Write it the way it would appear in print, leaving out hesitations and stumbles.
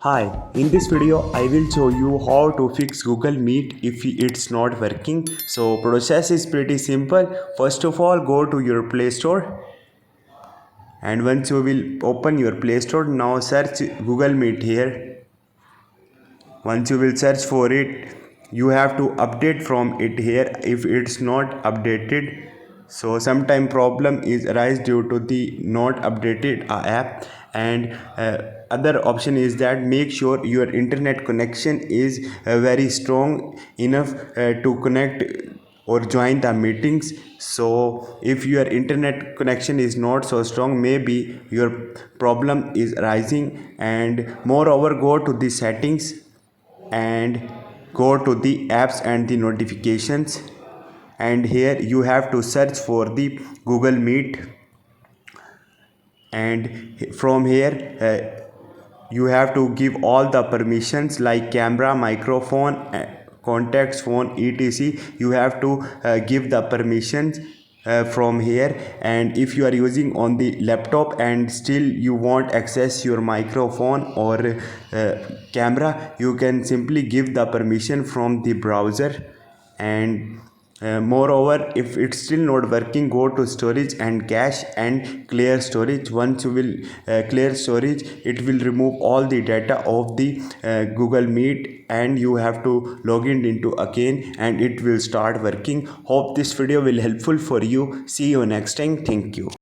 Hi, in this video I will show you how to fix Google Meet if it's not working. So process is pretty simple. First of all, go to your Play Store, and once you will open your Play Store, now search Google Meet here. Once you will search for it, you have to update from it here if it's not updated. So sometime problem is arise due to the not updated app. And other option is that make sure your internet connection is very strong enough to connect or join the meetings. So if your internet connection is not so strong, maybe your problem is rising. And moreover, go to the settings and go to the apps and the notifications, and here you have to search for the Google Meet. And from here you have to give all the permissions like camera, microphone, contacts, phone, etc. You have to give the permissions from here. And if you are using on the laptop and still you want access your microphone or camera, you can simply give the permission from the browser. And moreover, if it's still not working, go to storage and cache and clear storage. Once you will clear storage, it will remove all the data of the Google Meet, and you have to log in into again and it will start working. Hope this video will helpful for you. See you next time. Thank you.